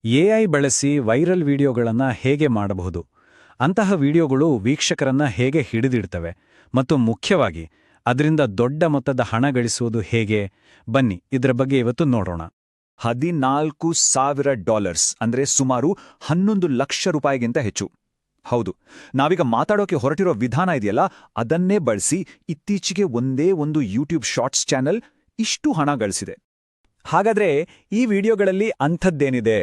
AI ಬಳಸಿ viral ವಿಡಿಯೋಗಳನ್ನ ಹೇಗೆ ಮಾಡಬಹುದು? ಅಂತಹ ವಿಡಿಯೋಗಳು ವೀಕ್ಷಕರನ್ನ ಹೇಗೆ ಹಿಡಿದಿಡ್ತವೆ ಮತ್ತು ಮುಖ್ಯವಾಗಿ ಅದರಿಂದ ದೊಡ್ಡ ಮೊತ್ತದ ಹಣ ಗಳಿಸುವುದು ಹೇಗೆ? ಬನ್ನಿ ಇದರ ಬಗ್ಗೆ ಇವತ್ತು ನೋಡೋಣ. $14,000 ಅಂದ್ರೆ ಸುಮಾರು 11 ಲಕ್ಷ ರೂಪಾಯಿಗಿಂತ ಹೆಚ್ಚು. ಹೌದು, ನಾವೀಗ ಮಾತಾಡೋಕೆ ಹೊರಟಿರೋ ವಿಧಾನ ಇದೆಯಲ್ಲ, ಅದನ್ನೇ ಬಳಸಿ ಇತ್ತೀಚೆಗೆ ಒಂದೇ ಒಂದು ಯೂಟ್ಯೂಬ್ ಶಾರ್ಟ್ಸ್ ಚಾನೆಲ್ ಇಷ್ಟು ಹಣ ಗಳಿಸಿದೆ. ಹಾಗಾದ್ರೆ ಈ ವಿಡಿಯೋಗಳಲ್ಲಿ ಅಂಥದ್ದೇನಿದೆ?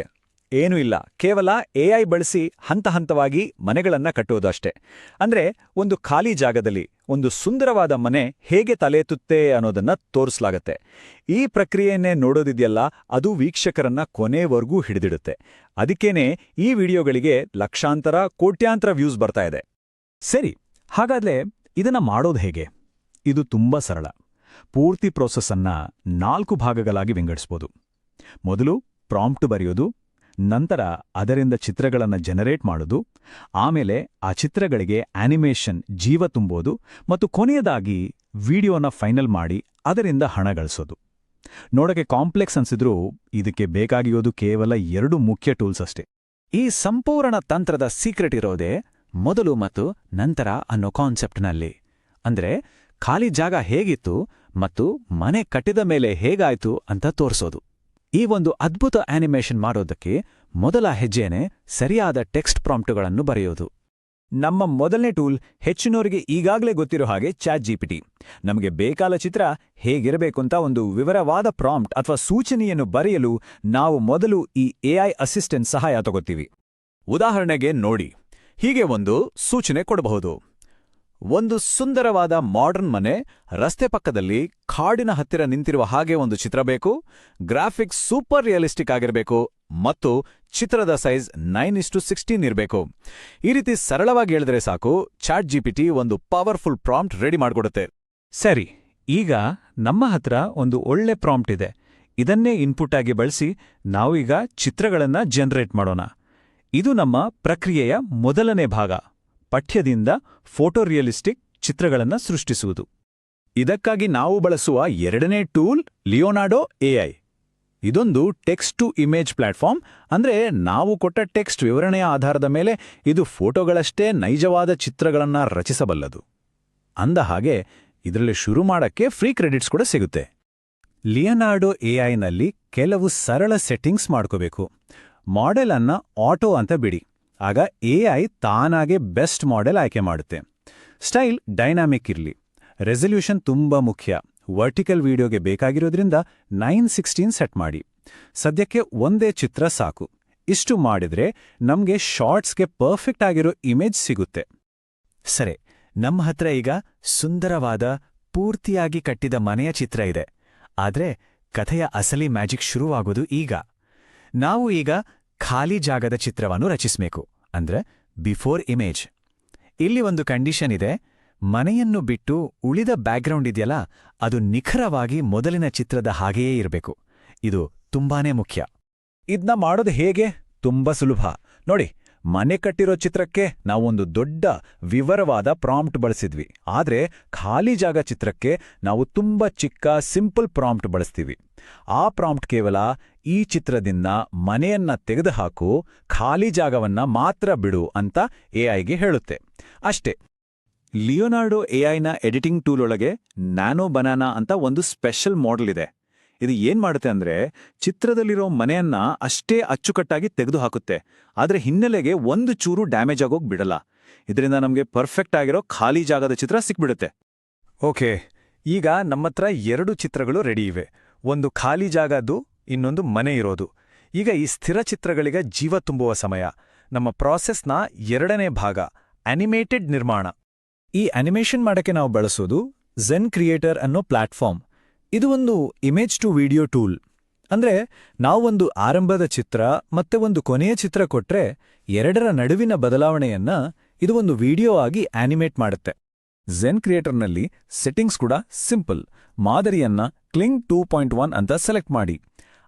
ಏನೂ ಇಲ್ಲ, ಕೇವಲ ಎಐ ಬಳಸಿ ಹಂತ ಹಂತವಾಗಿ ಮನೆಗಳನ್ನ ಕಟ್ಟುವುದು ಅಷ್ಟೇ. ಅಂದ್ರೆ ಒಂದು ಖಾಲಿ ಜಾಗದಲ್ಲಿ ಒಂದು ಸುಂದರವಾದ ಮನೆ ಹೇಗೆ ತಲೆ ಎತ್ತುತ್ತೆ ಅನ್ನೋದನ್ನ ತೋರಿಸಲಾಗತ್ತೆ. ಈ ಪ್ರಕ್ರಿಯೆಯನ್ನೇ ನೋಡೋದಿದೆಯಲ್ಲ, ಅದು ವೀಕ್ಷಕರನ್ನ ಕೊನೆವರೆಗೂ ಹಿಡಿದಿಡುತ್ತೆ. ಅದಕ್ಕೇನೆ ಈ ವಿಡಿಯೋಗಳಿಗೆ ಲಕ್ಷಾಂತರ ಕೋಟ್ಯಾಂತರ ವ್ಯೂಸ್ ಬರ್ತಾ ಇದೆ. ಸರಿ, ಹಾಗಾದ್ರೆ ಇದನ್ನ ಮಾಡೋದು ಹೇಗೆ? ಇದು ತುಂಬಾ ಸರಳ. ಪೂರ್ತಿ ಪ್ರೋಸೆಸ್ಸನ್ನ 4 ಭಾಗಗಳಾಗಿ ವಿಂಗಡಿಸ್ಬೋದು. ಮೊದಲು ಪ್ರಾಂಪ್ಟ್ ಬರೆಯೋದು, ನಂತರ ಅದರಿಂದ ಚಿತ್ರಗಳನ್ನು ಜನರೇಟ್ ಮಾಡೋದು, ಆಮೇಲೆ ಆ ಚಿತ್ರಗಳಿಗೆ ಆನಿಮೇಷನ್ ಜೀವ ತುಂಬೋದು ಮತ್ತು ಕೊನೆಯದಾಗಿ ವಿಡಿಯೋನ ಫೈನಲ್ ಮಾಡಿ ಅದರಿಂದ ಹಣ ಗಳಿಸೋದು. ನೋಡಕ್ಕೆ ಕಾಂಪ್ಲೆಕ್ಸ್ ಅನ್ಸಿದ್ರೂ ಇದಕ್ಕೆ ಬೇಕಾಗಿರೋದು ಕೇವಲ 2 ಮುಖ್ಯ ಟೂಲ್ಸ್ ಅಷ್ಟೇ. ಈ ಸಂಪೂರ್ಣ ತಂತ್ರದ ಸೀಕ್ರೆಟ್ ಇರೋದೇ ಮೊದಲು ಮತ್ತು ನಂತರ ಅನ್ನೋ ಕಾನ್ಸೆಪ್ಟ್ನಲ್ಲಿ. ಅಂದ್ರೆ ಖಾಲಿ ಜಾಗ ಹೇಗಿತ್ತು ಮತ್ತು ಮನೆ ಕಟ್ಟಿದ ಮೇಲೆ ಹೇಗಾಯ್ತು ಅಂತ ತೋರಿಸೋದು. ಈ ಒಂದು ಅದ್ಭುತ ಆನಿಮೇಷನ್ ಮಾಡೋದಕ್ಕೆ ಮೊದಲ ಹೆಜ್ಜೆನೇ ಸರಿಯಾದ ಟೆಕ್ಸ್ಟ್ ಪ್ರಾಂಪ್ಟುಗಳನ್ನು ಬರೆಯೋದು. ನಮ್ಮ ಮೊದಲನೇ ಟೂಲ್ ಹೆಚ್ಚಿನವರಿಗೆ ಈಗಾಗಲೇ ಗೊತ್ತಿರೋ ಹಾಗೆ ChatGPT. ನಮಗೆ ಬೇಕಾದ ಚಿತ್ರ ಹೇಗಿರಬೇಕಂತ ಒಂದು ವಿವರವಾದ ಪ್ರಾಂಪ್ಟ್ ಅಥವಾ ಸೂಚನೆಯನ್ನು ಬರೆಯಲು ನಾವು ಮೊದಲು ಈ ಎಐ ಅಸಿಸ್ಟೆಂಟ್ ಸಹಾಯ ತಗೋತೀವಿ. ಉದಾಹರಣೆಗೆ ನೋಡಿ, ಹೀಗೆ ಒಂದು ಸೂಚನೆ ಕೊಡಬಹುದು. ಒಂದು ಸುಂದರವಾದ ಮಾಡರ್ನ್ ಮನೆ, ರಸ್ತೆ ಪಕ್ಕದಲ್ಲಿ ಕಾಡಿನ ಹತ್ತಿರ ನಿಂತಿರುವ ಹಾಗೆ ಒಂದು ಚಿತ್ರ ಬೇಕು, ಗ್ರಾಫಿಕ್ಸ್ ಸೂಪರ್ ರಿಯಲಿಸ್ಟಿಕ್ ಆಗಿರಬೇಕು ಮತ್ತು ಚಿತ್ರದ ಸೈಜ್ 9:16 ಇರಬೇಕು. ಈ ರೀತಿ ಸರಳವಾಗಿ ಹೇಳಿದ್ರೆ ಸಾಕು, ChatGPT ಒಂದು ಪವರ್ಫುಲ್ ಪ್ರಾಂಪ್ಟ್ ರೆಡಿ ಮಾಡಿಕೊಡುತ್ತೆ. ಸರಿ, ಈಗ ನಮ್ಮ ಹತ್ರ ಒಂದು ಒಳ್ಳೆ ಪ್ರಾಂಪ್ಟ್ ಇದೆ. ಇದನ್ನೇ ಇನ್ಪುಟ್ ಆಗಿ ಬಳಸಿ ನಾವು ಈಗ ಚಿತ್ರಗಳನ್ನ ಜನರೇಟ್ ಮಾಡೋಣ. ಇದು ನಮ್ಮ ಪ್ರಕ್ರಿಯೆಯ ಮೊದಲನೇ ಭಾಗ, ಪಠ್ಯದಿಂದ ಫೋಟೋ ರಿಯಲಿಸ್ಟಿಕ್ ಚಿತ್ರಗಳನ್ನು ಸೃಷ್ಟಿಸುವುದು. ಇದಕ್ಕಾಗಿ ನಾವು ಬಳಸುವ ಎರಡನೇ ಟೂಲ್ ಲಿಯೋನಾರ್ಡೋ ಎಐ. ಇದೊಂದು ಟೆಕ್ಸ್ಟ್ ಟು ಇಮೇಜ್ ಪ್ಲಾಟ್ಫಾರ್ಮ್. ಅಂದ್ರೆ ನಾವು ಕೊಟ್ಟ ಟೆಕ್ಸ್ಟ್ ವಿವರಣೆಯ ಆಧಾರದ ಮೇಲೆ ಇದು ಫೋಟೋಗಳಷ್ಟೇ ನೈಜವಾದ ಚಿತ್ರಗಳನ್ನ ರಚಿಸಬಲ್ಲದು. ಅಂದ ಹಾಗೆ ಇದರಲ್ಲಿ ಶುರು ಮಾಡಕ್ಕೆ ಫ್ರೀ ಕ್ರೆಡಿಟ್ಸ್ ಕೂಡ ಸಿಗುತ್ತೆ. ಲಿಯೋನಾರ್ಡೋ ಎಐನಲ್ಲಿ ಕೆಲವು ಸರಳ ಸೆಟ್ಟಿಂಗ್ಸ್ ಮಾಡ್ಕೋಬೇಕು. ಮಾಡೆಲ್ ಅನ್ನ ಆಟೋ ಅಂತ ಬಿಡಿ, ಆಗ ಎಐ ತಾನಾಗೆ ಬೆಸ್ಟ್ ಮಾಡೆಲ್ ಆಯ್ಕೆ ಮಾಡುತ್ತೆ. ಸ್ಟೈಲ್ ಡೈನಾಮಿಕ್ ಇರಲಿ. ರೆಸಲ್ಯೂಷನ್ ತುಂಬಾ ಮುಖ್ಯ. ವರ್ಟಿಕಲ್ ವಿಡಿಯೋಗೆ ಬೇಕಾಗಿರೋದ್ರಿಂದ 9:16 ಸೆಟ್ ಮಾಡಿ. ಸದ್ಯಕ್ಕೆ ಒಂದೇ ಚಿತ್ರ ಸಾಕು. ಇಷ್ಟು ಮಾಡಿದ್ರೆ ನಮ್ಗೆ ಶಾರ್ಟ್ಸ್ಗೆ ಪರ್ಫೆಕ್ಟ್ ಆಗಿರೋ ಇಮೇಜ್ ಸಿಗುತ್ತೆ. ಸರಿ, ನಮ್ಮ ಹತ್ರ ಈಗ ಸುಂದರವಾದ ಪೂರ್ತಿಯಾಗಿ ಕಟ್ಟಿದ ಮನೆಯ ಚಿತ್ರ ಇದೆ. ಆದ್ರೆ ಕಥೆಯ ಅಸಲಿ ಮ್ಯಾಜಿಕ್ ಶುರುವಾಗೋದು ಈಗ. ನಾವು ಈಗ ಖಾಲಿ ಜಾಗದ ಚಿತ್ರವನ್ನು ರಚಿಸಬೇಕು, ಅಂದ್ರೆ ಬಿಫೋರ್ ಇಮೇಜ್. ಇಲ್ಲಿ ಒಂದು ಕಂಡೀಷನ್ ಇದೆ. ಮನೆಯನ್ನು ಬಿಟ್ಟು ಉಳಿದ ಬ್ಯಾಕ್ಗ್ರೌಂಡ್ ಇದೆಯಲ್ಲ, ಅದು ನಿಖರವಾಗಿ ಮೊದಲಿನ ಚಿತ್ರದ ಹಾಗೆಯೇ ಇರಬೇಕು. ಇದು ತುಂಬಾನೇ ಮುಖ್ಯ. ಇದನ್ನ ಮಾಡೋದು ಹೇಗೆ? ತುಂಬಾ ಸುಲಭ. ನೋಡಿ, ಮನೆ ಕಟ್ಟಿರೋ ಚಿತ್ರಕ್ಕೆ ನಾವೊಂದು ದೊಡ್ಡ ವಿವರವಾದ ಪ್ರಾಂಪ್ಟ್ ಬಳಸಿದ್ವಿ. ಆದ್ರೆ ಖಾಲಿ ಜಾಗ ಚಿತ್ರಕ್ಕೆ ನಾವು ತುಂಬಾ ಚಿಕ್ಕ ಸಿಂಪಲ್ ಪ್ರಾಂಪ್ಟ್ ಬಳಸ್ತೀವಿ. ಆ ಪ್ರಾಂಪ್ಟ್ ಕೇವಲ ಈ ಚಿತ್ರದಿಂದ ಮನೆಯನ್ನ ತೆಗೆದುಹಾಕು, ಖಾಲಿ ಜಾಗವನ್ನ ಮಾತ್ರ ಬಿಡು ಅಂತ ಎಐಗೆ ಹೇಳುತ್ತೆ. ಅಷ್ಟೇ. ಲಿಯೋನಾರ್ಡೋ ಎಐನ ಎಡಿಟಿಂಗ್ ಟೂಲ್ ಒಳಗೆ ನ್ಯಾನೋ ಬನಾನಾ ಅಂತ ಒಂದು ಸ್ಪೆಷಲ್ ಮಾಡೆಲ್ ಇದೆ. ಇದು ಏನ್ ಮಾಡುತ್ತೆ ಅಂದ್ರೆ, ಚಿತ್ರದಲ್ಲಿರೋ ಮನೆಯನ್ನ ಅಷ್ಟೇ ಅಚ್ಚುಕಟ್ಟಾಗಿ ತೆಗೆದುಹಾಕುತ್ತೆ, ಆದ್ರೆ ಹಿನ್ನೆಲೆಗೆ ಒಂದು ಚೂರು ಡ್ಯಾಮೇಜ್ ಆಗೋಗ್ ಬಿಡಲ್ಲ. ಇದರಿಂದ ನಮಗೆ ಪರ್ಫೆಕ್ಟ್ ಆಗಿರೋ ಖಾಲಿ ಜಾಗದ ಚಿತ್ರ ಸಿಕ್ಬಿಡುತ್ತೆ. ಓಕೆ, ಈಗ ನಮ್ಮತ್ರ 2 ಚಿತ್ರಗಳು ರೆಡಿ ಇವೆ. ಒಂದು ಖಾಲಿ ಜಾಗದ್ದು, ಇನ್ನೊಂದು ಮನೆ ಇರೋದು. ಈಗ ಈ ಸ್ಥಿರ ಚಿತ್ರಗಳಿಗೆ ಜೀವ ತುಂಬುವ ಸಮಯ. ನಮ್ಮ ಪ್ರಾಸೆಸ್ನ 2ನೇ ಭಾಗ, ಅನಿಮೇಟೆಡ್ ನಿರ್ಮಾಣ. ಈ ಅನಿಮೇಷನ್ ಮಾಡಕ್ಕೆ ನಾವು ಬಳಸೋದು ಝೆನ್ ಕ್ರಿಯೇಟರ್ ಅನ್ನೋ ಪ್ಲಾಟ್ಫಾರ್ಮ್. ಇದು ಒಂದು ಇಮೇಜ್ ಟು ವಿಡಿಯೋ ಟೂಲ್. ಅಂದ್ರೆ ನಾವೊಂದು ಆರಂಭದ ಚಿತ್ರ ಮತ್ತೆ ಒಂದು ಕೊನೆಯ ಚಿತ್ರ ಕೊಟ್ರೆ 2ರ ನಡುವಿನ ಬದಲಾವಣೆಯನ್ನ ಇದು ಒಂದು ವಿಡಿಯೋ ಆಗಿ ಆನಿಮೇಟ್ ಮಾಡುತ್ತೆ. ಝೆನ್ ಕ್ರಿಯೇಟರ್ನಲ್ಲಿ ಸೆಟ್ಟಿಂಗ್ಸ್ ಕೂಡ ಸಿಂಪಲ್. ಮಾದರಿಯನ್ನ ಕ್ಲಿಂಗ್ 2.1 ಅಂತ ಸೆಲೆಕ್ಟ್ ಮಾಡಿ.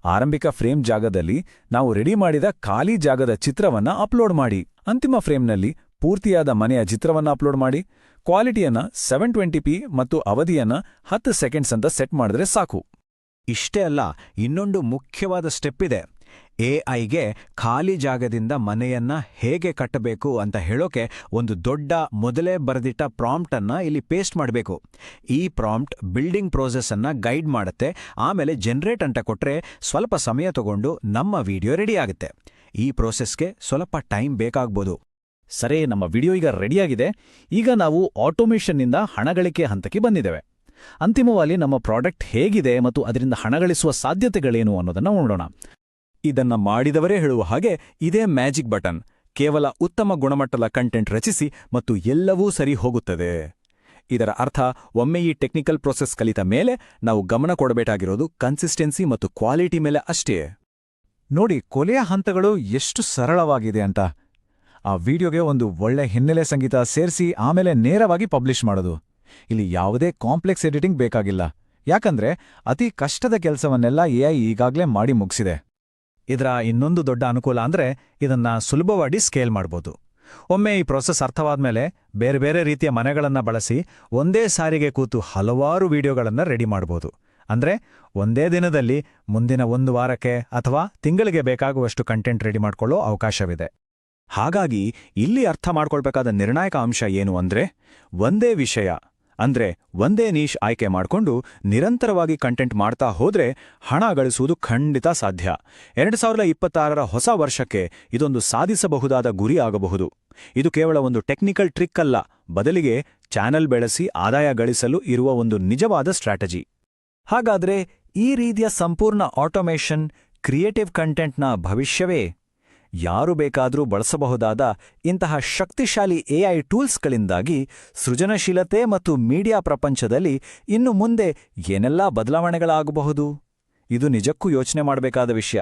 ಆರಂಭಿಕ ಫ್ರೇಮ್ ಜಾಗದಲ್ಲಿ ನಾವು ರೆಡಿ ಮಾಡಿದ ಖಾಲಿ ಜಾಗದ ಚಿತ್ರವನ್ನ ಅಪ್ಲೋಡ್ ಮಾಡಿ. ಅಂತಿಮ ಫ್ರೇಮ್ನಲ್ಲಿ ಪೂರ್ತಿಯಾದ ಮನೆಯ ಚಿತ್ರವನ್ನ ಅಪ್ಲೋಡ್ ಮಾಡಿ. ಕ್ವಾಲಿಟಿಯನ್ನ 720p ಮತ್ತು ಅವಧಿಯನ್ನ 10 ಸೆಕೆಂಡ್ಸ್ ಅಂತ ಸೆಟ್ ಮಾಡಿದ್ರೆ ಸಾಕು. ಇಷ್ಟೇ ಅಲ್ಲ, ಇನ್ನೊಂದು ಮುಖ್ಯವಾದ ಸ್ಟೆಪ್ ಇದೆ. ಎಐಗೆ ಖಾಲಿ ಜಾಗದಿಂದ ಮನೆಯನ್ನ ಹೇಗೆ ಕಟ್ಟಬೇಕು ಅಂತ ಹೇಳೋಕೆ ಒಂದು ದೊಡ್ಡ ಮೊದಲೇ ಬರೆದಿಟ್ಟ ಪ್ರಾಂಪ್ಟ್ ಅನ್ನ ಇಲ್ಲಿ ಪೇಸ್ಟ್ ಮಾಡಬೇಕು. ಈ ಪ್ರಾಂಪ್ಟ್ ಬಿಲ್ಡಿಂಗ್ ಪ್ರೋಸೆಸ್ ಅನ್ನ ಗೈಡ್ ಮಾಡುತ್ತೆ. ಆಮೇಲೆ ಜನರೇಟ್ ಅಂತ ಕೊಟ್ರೆ ಸ್ವಲ್ಪ ಸಮಯ ತಗೊಂಡು ನಮ್ಮ ವಿಡಿಯೋ ರೆಡಿ ಆಗುತ್ತೆ. ಈ ಪ್ರೋಸೆಸ್ಗೆ ಸ್ವಲ್ಪ ಟೈಮ್ ಬೇಕಾಗ್ಬೋದು. ಸರಿ, ನಮ್ಮ ವಿಡಿಯೋ ಈಗ ರೆಡಿಯಾಗಿದೆ. ಈಗ ನಾವು ಆಟೋಮೇಷನ್ನಿಂದ ಹಣಗಳಿಕೆ ಹಂತಕ್ಕೆ ಬಂದಿದ್ದೇವೆ. ಅಂತಿಮವಾಗಿ ನಮ್ಮ ಪ್ರಾಡಕ್ಟ್ ಹೇಗಿದೆ ಮತ್ತು ಅದರಿಂದ ಹಣಗಳಿಸುವ ಸಾಧ್ಯತೆಗಳೇನು ಅನ್ನೋದನ್ನ ನೋಡೋಣ. ಇದನ್ನ ಮಾಡಿದವರೇ ಹೇಳುವ ಹಾಗೆ ಇದೇ ಮ್ಯಾಜಿಕ್ ಬಟನ್. ಕೇವಲ ಉತ್ತಮ ಗುಣಮಟ್ಟದ ಕಂಟೆಂಟ್ ರಚಿಸಿ ಮತ್ತು ಎಲ್ಲವೂ ಸರಿ ಹೋಗುತ್ತದೆ. ಇದರ ಅರ್ಥ, ಒಮ್ಮೆ ಈ ಟೆಕ್ನಿಕಲ್ ಪ್ರೊಸೆಸ್ ಕಲಿತ ಮೇಲೆ ನಾವು ಗಮನ ಕೊಡಬೇಕಾಗಿರೋದು ಕನ್ಸಿಸ್ಟೆನ್ಸಿ ಮತ್ತು ಕ್ವಾಲಿಟಿ ಮೇಲೆ ಅಷ್ಟೇ. ನೋಡಿ, ಕೊನೆಯ ಹಂತಗಳು ಎಷ್ಟು ಸರಳವಾಗಿದೆ ಅಂತ. ಆ ವಿಡಿಯೋಗೆ ಒಂದು ಒಳ್ಳೆ ಹಿನ್ನೆಲೆ ಸಂಗೀತ ಸೇರಿಸಿ ಆಮೇಲೆ ನೇರವಾಗಿ ಪಬ್ಲಿಷ್ ಮಾಡೋದು. ಇಲ್ಲಿ ಯಾವುದೇ ಕಾಂಪ್ಲೆಕ್ಸ್ ಎಡಿಟಿಂಗ್ ಬೇಕಾಗಿಲ್ಲ, ಯಾಕಂದ್ರೆ ಅತಿ ಕಷ್ಟದ ಕೆಲಸವನ್ನೆಲ್ಲ ಎಐ ಈಗಾಗಲೇ ಮಾಡಿ ಮುಗಿಸಿದೆ. ಇದರ ಇನ್ನೊಂದು ದೊಡ್ಡ ಅನುಕೂಲ ಅಂದ್ರೆ ಇದನ್ನ ಸುಲಭವಾಗಿ ಸ್ಕೇಲ್ ಮಾಡ್ಬೋದು. ಒಮ್ಮೆ ಈ ಪ್ರೊಸೆಸ್ ಅರ್ಥವಾದ್ಮೇಲೆ ಬೇರೆ ಬೇರೆ ರೀತಿಯ ಮನೆಗಳನ್ನ ಬಳಸಿ ಒಂದೇ ಸಾರಿಗೆ ಕೂತು ಹಲವಾರು ವಿಡಿಯೋಗಳನ್ನ ರೆಡಿ ಮಾಡ್ಬೋದು. ಅಂದ್ರೆ ಒಂದೇ ದಿನದಲ್ಲಿ ಮುಂದಿನ 1 ವಾರಕ್ಕೆ ಅಥವಾ ತಿಂಗಳಿಗೆ ಬೇಕಾಗುವಷ್ಟು ಕಂಟೆಂಟ್ ರೆಡಿ ಮಾಡ್ಕೊಳ್ಳೋ ಅವಕಾಶವಿದೆ. ಹಾಗಾಗಿ ಇಲ್ಲಿ ಅರ್ಥ ಮಾಡ್ಕೊಳ್ಬೇಕಾದ ನಿರ್ಣಾಯಕ ಅಂಶ ಏನು ಅಂದ್ರೆ, ಒಂದೇ ವಿಷಯ ಅಂದ್ರೆ ಒಂದೇ ನೀಶ್ ಆಯ್ಕೆ ಮಾಡಿಕೊಂಡು ನಿರಂತರವಾಗಿ ಕಂಟೆಂಟ್ ಮಾಡ್ತಾ ಹೋದ್ರೆ ಹಣ ಗಳಿಸುವುದು ಖಂಡಿತ ಸಾಧ್ಯ. 2026ರ ಹೊಸ ವರ್ಷಕ್ಕೆ ಇದೊಂದು ಸಾಧಿಸಬಹುದಾದ ಗುರಿ ಆಗಬಹುದು. ಇದು ಕೇವಲ ಒಂದು ಟೆಕ್ನಿಕಲ್ ಟ್ರಿಕ್ ಅಲ್ಲ, ಬದಲಿಗೆ ಚಾನೆಲ್ ಬೆಳೆಸಿ ಆದಾಯ ಗಳಿಸಲು ಇರುವ ಒಂದು ನಿಜವಾದ ಸ್ಟ್ರಾಟಜಿ. ಹಾಗಾದ್ರೆ ಈ ರೀತಿಯ ಸಂಪೂರ್ಣ ಆಟೋಮೇಷನ್, ಕ್ರಿಯೇಟಿವ್ ಕಂಟೆಂಟ್ನ ಭವಿಷ್ಯವೇ? ಯಾರು ಬೇಕಾದರೂ ಬಳಸಬಹುದಾದ ಇಂತಹ ಶಕ್ತಿಶಾಲಿ ಎಐ ಟೂಲ್ಸ್ಗಳಿಂದಾಗಿ ಸೃಜನಶೀಲತೆ ಮತ್ತು ಮೀಡಿಯಾ ಪ್ರಪಂಚದಲ್ಲಿ ಇನ್ನು ಮುಂದೆ ಏನೆಲ್ಲಾ ಬದಲಾವಣೆಗಳಾಗಬಹುದು? ಇದು ನಿಜಕ್ಕೂ ಯೋಚನೆ ಮಾಡಬೇಕಾದ ವಿಷಯ.